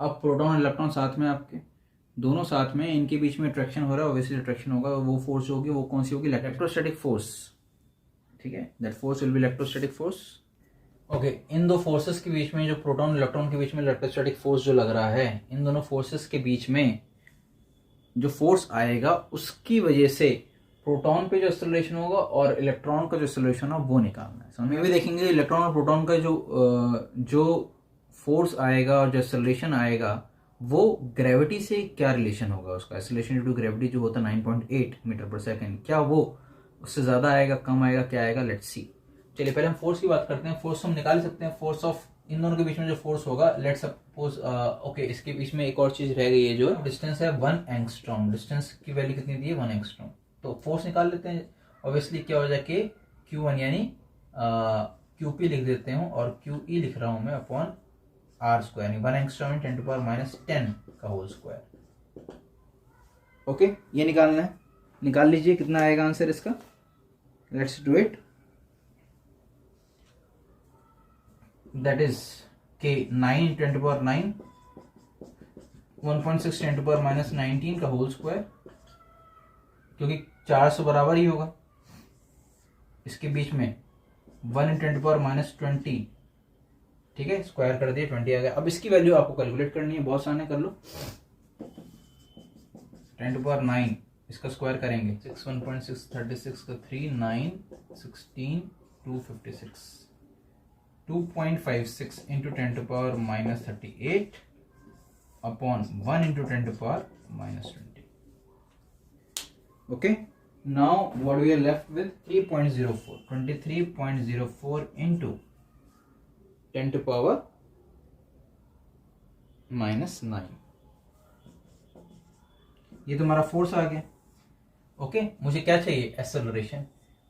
अब प्रोटॉन और इलेक्ट्रॉन साथ में, आपके दोनों साथ में, इनके बीच में अट्रैक्शन हो रहा है, ऑब्वियसली अट्रैक्शन होगा, वो फोर्स होगी, वो कौन सी होगी? Electrostatic force. ठीक है, that force will be electrostatic force. Okay, इन दो फोर्सेस के बीच में, जो प्रोटॉन और इलेक्ट्रॉन के बीच में इलेक्ट्रोस्टैटिक फोर्स जो लग रहा है, इन दोनों फोर्सेस के बीच में जो फोर्स आएगा उसकी वजह से प्रोटॉन पे जो एक्सेलरेशन होगा और इलेक्ट्रॉन का जो एक्सेलरेशन है वो निकालना है। समझ में भी देखेंगे इलेक्ट्रॉन और प्रोटॉन का जो फोर्स आएगा और जो एक्सेलरेशन आएगा वो ग्रेविटी से क्या रिलेशन होगा उसका। एक्सेलरेशन ड्यू टू ग्रेविटी जो होता है 9.8 मीटर पर सेकेंड, क्या वो उससे ज्यादा आएगा, कम आएगा, क्या आएगा? Let's see. चलिए पहले हम फोर्स की बात करते हैं। फोर्स हम निकाल सकते हैं। फोर्स ऑफ इन दोनों के बीच में जो फोर्स होगा, लेट्स सपोज ओके, इसके बीच में एक और चीज रह गई है, जो डिस्टेंस है 1 एंगस्ट्रॉम। डिस्टेंस की वैल्यू कितनी दी है? 1 एंगस्ट्रॉम। तो फोर्स निकाल लेते हैं। ऑब्वियसली क्या हो जाए, Q1 यानी QP लिख देते हूँ और QE लिख रहा हूं मैं अपॉन R स्क्वायर, यानी 1 एंगस्ट्रॉम इन 10⁻10 का होल स्क्वायर। ओके, ये निकालना है। निकाल लीजिए कितना आएगा आंसर इसका। Let's do it. That is के 9 × 10⁻9, 1.6 × 10⁻19 का होल स्क्वायर, क्योंकि 400 बराबर ही होगा। इसके बीच में 1 × 10⁻20, ठीक है, स्क्वायर कर दिए, 20 आ गया। अब इसकी वैल्यू आपको कैलकुलेट करनी है, बहुत आसान है, कर लो। 10⁻9 इसका स्क्वायर करेंगे, 6 1.6 36 का 3 9 16 256, 2.56 into 10⁻38 upon 1 into 10⁻20। Okay, now what we are left with 3.04, 23.04 into 10⁻9। ये तो हमारा फोर्स आ गया। ओके, मुझे क्या चाहिए? एक्सेलरेशन।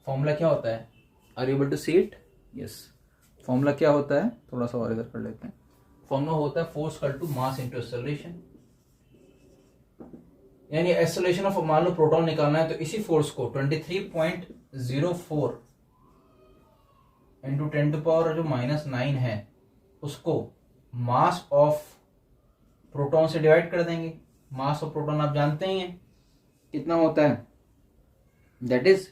फॉर्मूला क्या होता है? Are you able to see it? Yes, formula क्या होता है? थोड़ा सा और इधर कर लेते हैं। फॉर्मूला होता है force equal to mass into acceleration. यानी एक्सेलरेशन ऑफ, मान लो प्रोटॉन निकालना है, तो इसी फोर्स को 23.04 इंटू 10⁻⁻9 है, उसको मास ऑफ प्रोटॉन से डिवाइड कर देंगे। मास ऑफ प्रोटॉन आप जानते ही हैं कितना होता है, दैट इज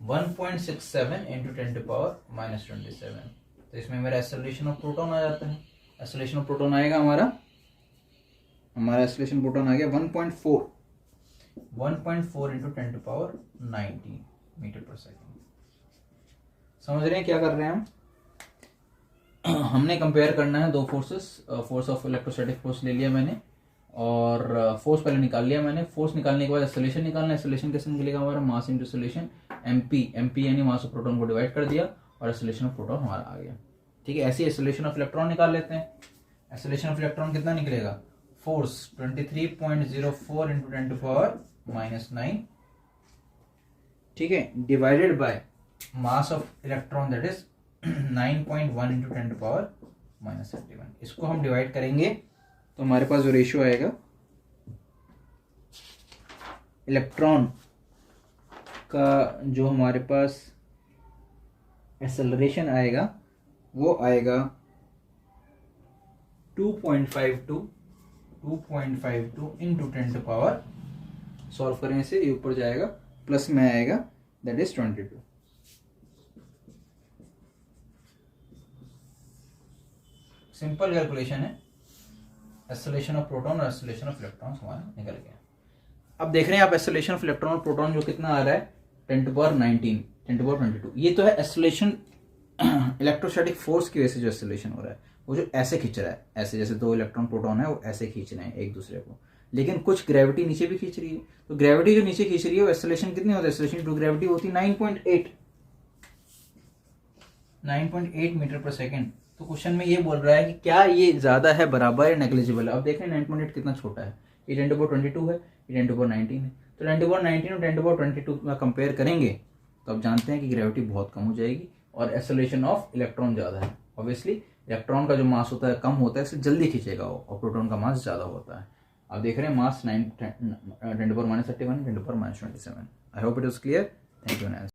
1.67 इंटू 10⁻27। तो इसमें मेरा एक्सेलरेशन ऑफ प्रोटॉन आ जाता है। एक्सेलरेशन ऑफ प्रोटॉन आएगा हमारा एक्सेलरेशन प्रोटॉन आ गया 1.4 इंटू 10⁻19 मीटर पर सेकेंड। समझ रहे हैं क्या कर रहे हैं हम? हमने कंपेयर करना है दो forces. Force of electrostatic force ले लिया मैंने और फोर्स पहले निकाल लिया मैंने। फोर्स निकालने के बाद एक्सेलरेशन निकालना है। एक्सेलरेशन कैसे निकलेगा हमारा? मास इंटू एक्सेलरेशन, एमपी यानी मास ऑफ प्रोटॉन को डिवाइड कर दिया और एक्सेलरेशन ऑफ प्रोटॉन हमारा आ गया। ठीक है, ऐसे ही एक्सेलरेशन ऑफ इलेक्ट्रॉन निकाल लेते हैं। एक्सेलरेशन ऑफ इलेक्ट्रॉन कितना निकलेगा? फोर्स 23.04 इंटू 10⁻⁻9, ठीक है, divided by mass of electron that is 9.1 into 10⁻31। इसको हम डिवाइड करेंगे तो हमारे पास जो रेशियो आएगा, इलेक्ट्रॉन का जो हमारे पास एक्सेलरेशन आएगा वो आएगा 2.52 इंटू 10⁻, सॉल्व करें इसे, ये ऊपर जाएगा, प्लस में आएगा, दैट इज 22। सिंपल कैलकुलेशन है। एक्सेलरेशन ऑफ प्रोटॉन और एक्सेलरेशन ऑफ इलेक्ट्रॉन हमारा निकल गया। अब देख रहे हैं आप एक्सेलरेशन ऑफ इलेक्ट्रॉन और प्रोटॉन जो कितना आ रहा है, 10⁻19, 10⁻22। ये तो है एक्सेलरेशन इलेक्ट्रोस्टैटिक फोर्स की वजह से जो एक्सेलरेशन हो रहा है, वो जो ऐसे खींच रहा है, ऐसे जैसे दो इलेक्ट्रॉन प्रोटॉन है वो ऐसे खींच रहे हैं एक दूसरे को, लेकिन कुछ ग्रेविटी नीचे भी खींच रही है। तो ग्रेविटी जो नीचे खींच रही है वो एक्सेलरेशन कितनी होती है? एक्सेलरेशन टू ग्रेविटी होती है 9.8 मीटर पर सेकेंड। तो क्वेश्चन में ये बोल रहा है कि क्या ये ज्यादा है, बराबर है, नेग्लिजिबल है। अब देखें 9.8 कितना छोटा है, ये 10⁻22 है, ये 10⁻19 है। तो 10⁻19 और 10⁻22 में कंपेयर करेंगे तो आप जानते हैं कि ग्रेविटी बहुत कम हो जाएगी और एक्सेलरेशन ऑफ इलेक्ट्रॉन ज्यादा है। ऑब्वियसली इलेक्ट्रॉन का जो मास होता है कम होता है, इससे जल्दी खींचेगा वो, और प्रोटॉन का मास ज्यादा होता है। आप देख रहे हैं मास 10⁻31, 10⁻27। I hope it is clear. Thank you.